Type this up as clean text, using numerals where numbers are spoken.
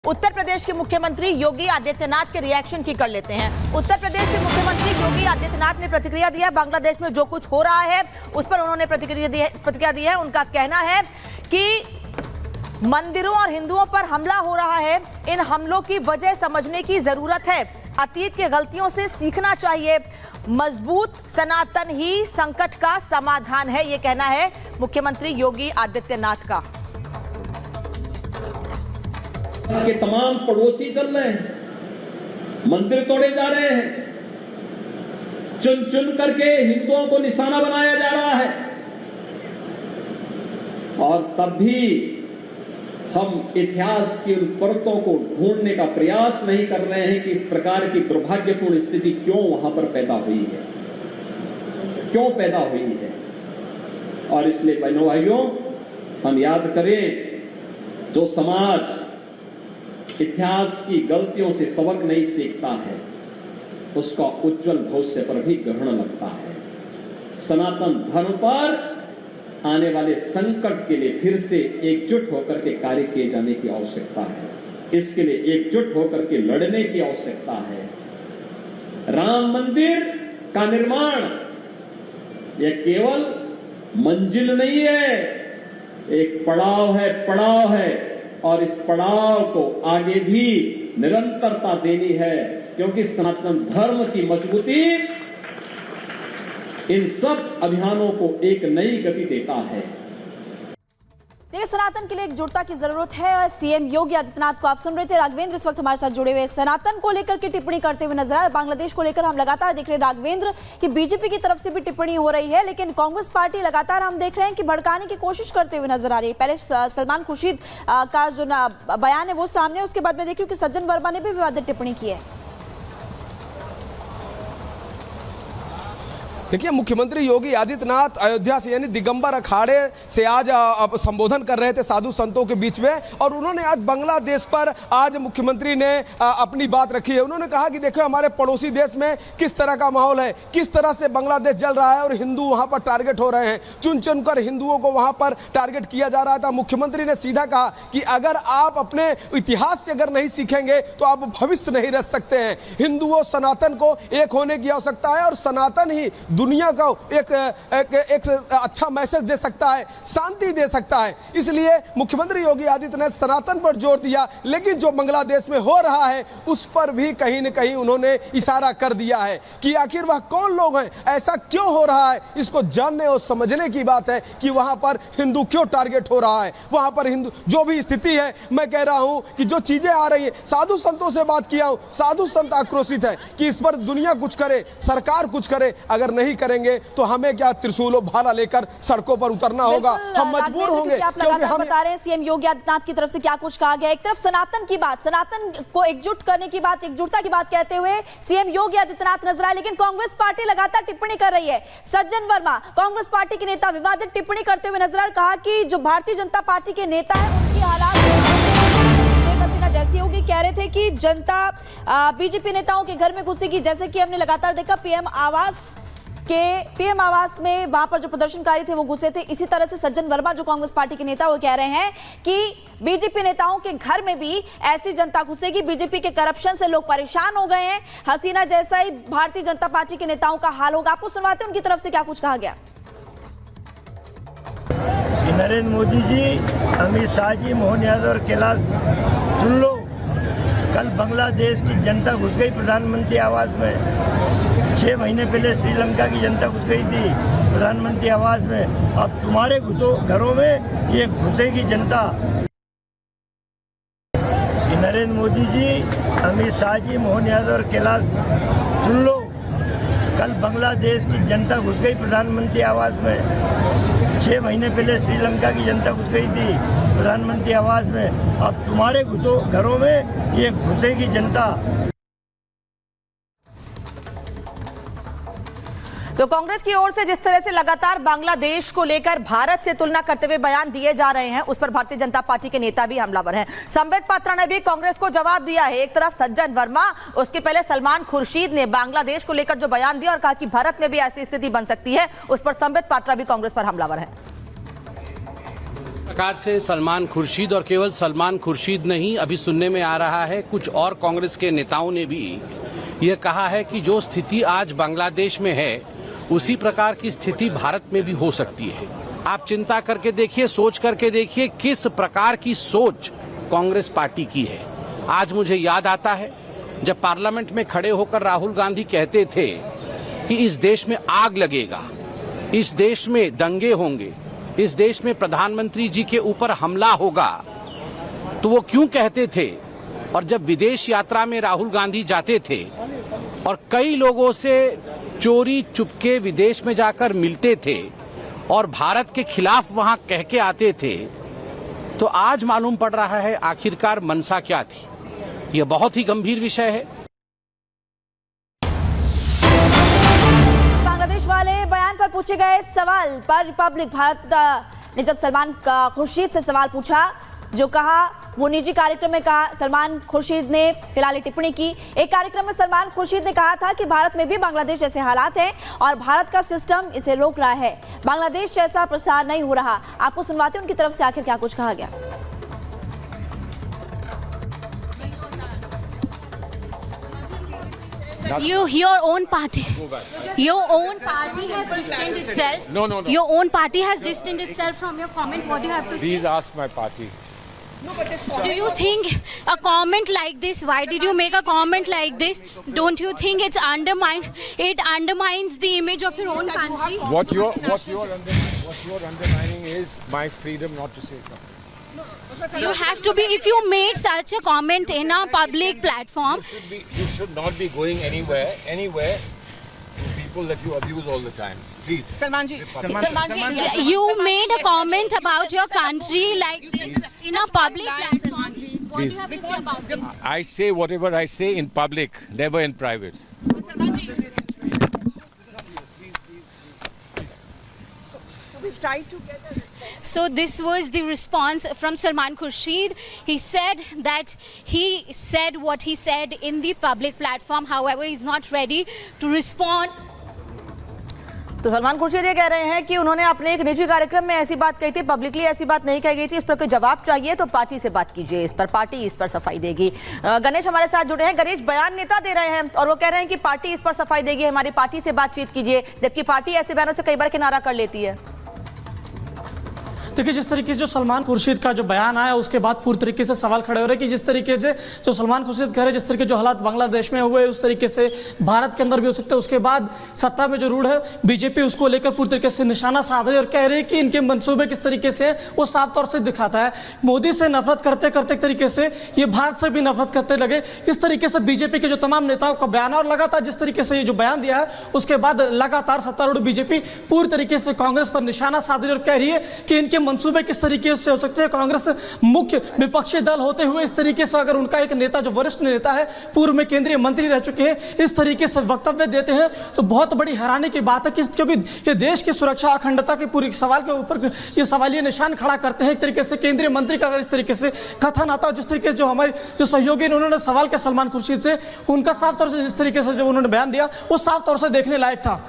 उत्तर प्रदेश के मुख्यमंत्री योगी आदित्यनाथ के रिएक्शन की कर लेते हैं। उत्तर प्रदेश के मुख्यमंत्री योगी आदित्यनाथ ने प्रतिक्रिया दिया। बांग्लादेश में जो कुछ हो रहा है उस पर उन्होंने प्रतिक्रिया दी है। उनका कहना है कि मंदिरों और हिंदुओं पर हमला हो रहा है। इन हमलों की वजह समझने की जरूरत है। अतीत की गलतियों से सीखना चाहिए। मजबूत सनातन ही संकट का समाधान है, ये कहना है मुख्यमंत्री योगी आदित्यनाथ का। के तमाम पड़ोसी चल रहे हैं, मंदिर तोड़े जा रहे हैं, चुन चुन करके हिंदुओं को निशाना बनाया जा रहा है। और तब भी हम इतिहास की उन परतों को ढूंढने का प्रयास नहीं कर रहे हैं कि इस प्रकार की दुर्भाग्यपूर्ण स्थिति क्यों वहां पर पैदा हुई है, क्यों पैदा हुई है। और इसलिए बहनों भाइयों, हम याद करें, जो समाज इतिहास की गलतियों से सबक नहीं सीखता है उसका उज्जवल भविष्य पर भी ग्रहण लगता है। सनातन धर्म पर आने वाले संकट के लिए फिर से एकजुट होकर के कार्य किए जाने की आवश्यकता है। इसके लिए एकजुट होकर के लड़ने की आवश्यकता है। राम मंदिर का निर्माण यह केवल मंजिल नहीं है, एक पड़ाव है और इस पड़ाव को आगे भी निरंतरता देनी है, क्योंकि सनातन धर्म की मजबूती इन सब अभियानों को एक नई गति देता है। देखिए, सनातन के लिए एकजुटता की जरूरत है और सीएम योगी आदित्यनाथ को आप सुन रहे थे। राघवेंद्र इस वक्त हमारे साथ जुड़े हुए सनातन को लेकर के टिप्पणी करते हुए नजर आए। बांग्लादेश को लेकर हम लगातार देख रहे हैं राघवेंद्र कि बीजेपी की तरफ से भी टिप्पणी हो रही है, लेकिन कांग्रेस पार्टी लगातार हम देख रहे हैं कि भड़काने की कोशिश करते हुए नजर आ रही है। पहले सलमान खुर्शीद का जो बयान है वो सामने, उसके बाद में देख रही हूँ कि सज्जन वर्मा ने भी विवादित टिप्पणी की है। देखिए, मुख्यमंत्री योगी आदित्यनाथ अयोध्या से यानी दिगंबर अखाड़े से आज संबोधन कर रहे थे साधु संतों के बीच में, और उन्होंने आज बांग्लादेश पर आज मुख्यमंत्री ने अपनी बात रखी है। उन्होंने कहा कि देखो हमारे पड़ोसी देश में किस तरह का माहौल है, किस तरह से बांग्लादेश जल रहा है और हिंदू वहां पर टारगेट हो रहे हैं। चुन चुन कर हिंदुओं को वहां पर टारगेट किया जा रहा था। मुख्यमंत्री ने सीधा कहा कि अगर आप अपने इतिहास से अगर नहीं सीखेंगे तो आप भविष्य नहीं रह सकते हैं। हिंदुओं सनातन को एक होने की आवश्यकता है और सनातन ही दुनिया को एक अच्छा मैसेज दे सकता है, शांति दे सकता है। इसलिए मुख्यमंत्री योगी आदित्यनाथ ने सनातन पर जोर दिया, लेकिन जो बांग्लादेश में हो रहा है उस पर भी कहीं न कहीं उन्होंने इशारा कर दिया है कि आखिर वह कौन लोग हैं, ऐसा क्यों हो रहा है। इसको जानने और समझने की बात है कि वहां पर हिंदू क्यों टारगेट हो रहा है। वहां पर हिंदू जो भी स्थिति है, मैं कह रहा हूं कि जो चीजें आ रही है, साधु संतों से बात किया हूं, साधु संत आक्रोशित है कि इस पर दुनिया कुछ करे, सरकार कुछ करे। अगर नहीं करेंगे तो हमें क्या त्रिशूलों भाला लेकर सड़कों पर उतरना होगा, हम मजबूर होंगे। आप लगातार बता रहे हैं सीएम योगी आदित्यनाथ की तरफ से क्या कुछ कहा गया। एक तरफ सनातन की बात, सनातन को एकजुट करने की बात, एकजुटता की बात कहते हुए सीएम योगी आदित्यनाथ नजर आए, लेकिन कांग्रेस पार्टी लगातार टिप्पणी कर रही है। सज्जन वर्मा कांग्रेस पार्टी के नेता विवादित टिप्पणी करते हुए नजर आए, कहा कि जो भारतीय जनता पार्टी के नेता है उनकी हालात जैसी होगी। कह रहे थे कि जनता बीजेपी नेताओं के घर में घुसेगी, जैसे कि हमने लगातार देखा पीएम आवास में वहां पर जो प्रदर्शनकारी थे वो घुसे थे। इसी तरह से सज्जन वर्मा जो कांग्रेस पार्टी के नेता वो कह रहे हैं कि बीजेपी नेताओं के घर में भी ऐसी जनता घुसेगी। बीजेपी के करप्शन से लोग परेशान हो गए हैं। हसीना जैसा ही भारतीय जनता पार्टी के नेताओं का हाल होगा। आपको सुनवाते हैं उनकी तरफ से क्या कुछ कहा गया। नरेंद्र मोदी जी, अमित शाह जी, मोहन यादव और कैलाश, सुन लो, कल बांग्लादेश की जनता घुस गई प्रधानमंत्री आवास में। 6 महीने पहले श्रीलंका की जनता घुस गई थी प्रधानमंत्री आवास में। अब तुम्हारे घरों में ये घुसेगी जनता। नरेंद्र मोदी जी, अमित शाह जी, मोहन यादव और कैलाश, सुन लो, कल बांग्लादेश की जनता घुस गई प्रधानमंत्री आवास में। 6 महीने पहले श्रीलंका की जनता घुस गई थी प्रधानमंत्री आवास में। अब तुम्हारे घरों में ये घुसेगी जनता। तो कांग्रेस की ओर से जिस तरह से लगातार बांग्लादेश को लेकर भारत से तुलना करते हुए बयान दिए जा रहे हैं, उस पर भारतीय जनता पार्टी के नेता भी हमलावर हैं। संबित पात्रा ने भी कांग्रेस को जवाब दिया है। एक तरफ सज्जन वर्मा, उसके पहले सलमान खुर्शीद ने बांग्लादेश को लेकर जो बयान दिया और कहा कि भारत में भी ऐसी स्थिति बन सकती है, उस पर संबित पात्रा भी कांग्रेस पर हमलावर है। प्रकार से सलमान खुर्शीद, और केवल सलमान खुर्शीद नहीं, अभी सुनने में आ रहा है कुछ और कांग्रेस के नेताओं ने भी ये कहा है कि जो स्थिति आज बांग्लादेश में है उसी प्रकार की स्थिति भारत में भी हो सकती है। आप चिंता करके देखिए, सोच करके देखिए किस प्रकार की सोच कांग्रेस पार्टी की है। आज मुझे याद आता है जब पार्लियामेंट में खड़े होकर राहुल गांधी कहते थे कि इस देश में आग लगेगा, इस देश में दंगे होंगे, इस देश में प्रधानमंत्री जी के ऊपर हमला होगा, तो वो क्यों कहते थे? और जब विदेश यात्रा में राहुल गांधी जाते थे और कई लोगों से चोरी चुपके विदेश में जाकर मिलते थे और भारत के खिलाफ वहां कह के आते थे, तो आज मालूम पड़ रहा है आखिरकार मंशा क्या थी। यह बहुत ही गंभीर विषय है। बांग्लादेश वाले बयान पर पूछे गए सवाल पर रिपब्लिक भारत ने जब सलमान खुर्शीद से सवाल पूछा, जो कहा वो निजी कार्यक्रम में कहा, सलमान खुर्शीद ने फिलहाल टिप्पणी की। एक कार्यक्रम में सलमान खुर्शीद ने कहा था कि भारत में भी बांग्लादेश जैसे हालात हैं और भारत का सिस्टम इसे रोक रहा है, बांग्लादेश जैसा प्रसार नहीं हो रहा। आपको सुनवाते हैं उनकी तरफ से आखिर क्या कुछ कहा गया। Your own party has distanced itself. No. Your own party has distanced itself from your comment. What do you have to say? Please ask my party. Do you think a comment like this? Why did you make a comment like this? Don't you think it undermines the image of your own country? What you're undermining is my freedom not to say something. You have to be. If you made such a comment in a public platform, You should not be going anywhere to people that you abuse all the time. Please. you made a comment about your country like this in a public platform. What do you have to say about this? I say whatever I say in public, never in private. So this was the response from Salman Khurshid. He said that he said what he said in the public platform. However, he's not ready to respond. तो सलमान खुर्शीद ये कह रहे हैं कि उन्होंने अपने एक निजी कार्यक्रम में ऐसी बात कही थी, पब्लिकली ऐसी बात नहीं कही गई थी। इस पर कोई जवाब चाहिए तो पार्टी से बात कीजिए, इस पर पार्टी इस पर सफाई देगी। गणेश हमारे साथ जुड़े हैं। गणेश, बयान नेता दे रहे हैं और वो कह रहे हैं कि पार्टी इस पर सफाई देगी, हमारी पार्टी से बातचीत कीजिए, जबकि पार्टी ऐसे बयानों से कई बार किनारा कर लेती है। देखिए, जिस तरीके से जो सलमान खुर्शीद का जो बयान आया उसके बाद पूरी तरीके से सवाल खड़े हो रहे हैं कि जिस तरीके से जो सलमान खुर्शीद कह रहे हैं, जिस तरीके जो हालात बांग्लादेश में हुए उस तरीके से भारत के अंदर भी हो सकते हैं। उसके बाद सत्ता में जो रूढ़ है बीजेपी, उसको लेकर पूरी तरीके से निशाना साध रही है और कह रही है कि इनके मंसूबे किस तरीके से वो साफ तौर से दिखाता है। मोदी से नफरत करते करते एक तरीके से ये भारत से भी नफरत करते लगे। इस तरीके से बीजेपी के जो तमाम नेताओं का बयान है और लगातार जिस तरीके से ये जो बयान दिया है उसके बाद लगातार सत्तारूढ़ बीजेपी पूरी तरीके से कांग्रेस पर निशाना साध रही है और कह रही है कि इनके मंसूबे किस तरीके से हो सकते हैं। कांग्रेस मुख्य विपक्षी दल होते हुए इस तरीके से अगर उनका एक नेता जो वरिष्ठ नेता है, पूर्व में केंद्रीय मंत्री रह चुके हैं, इस तरीके से वक्तव्य देते हैं तो बहुत बड़ी हैरानी की बात है कि क्योंकि ये देश की सुरक्षा अखंडता के पूरी सवाल के ऊपर ये सवालिया निशान खड़ा करते हैं। एक तरीके से केंद्रीय मंत्री का अगर इस तरीके से कथन आता है, जिस तरीके से जो हमारे जो सहयोगी ने उन्होंने सवाल किया सलमान खुर्शीद से, उनका साफ तौर से जिस तरीके से जो उन्होंने बयान दिया वो साफ तौर से देखने लायक था।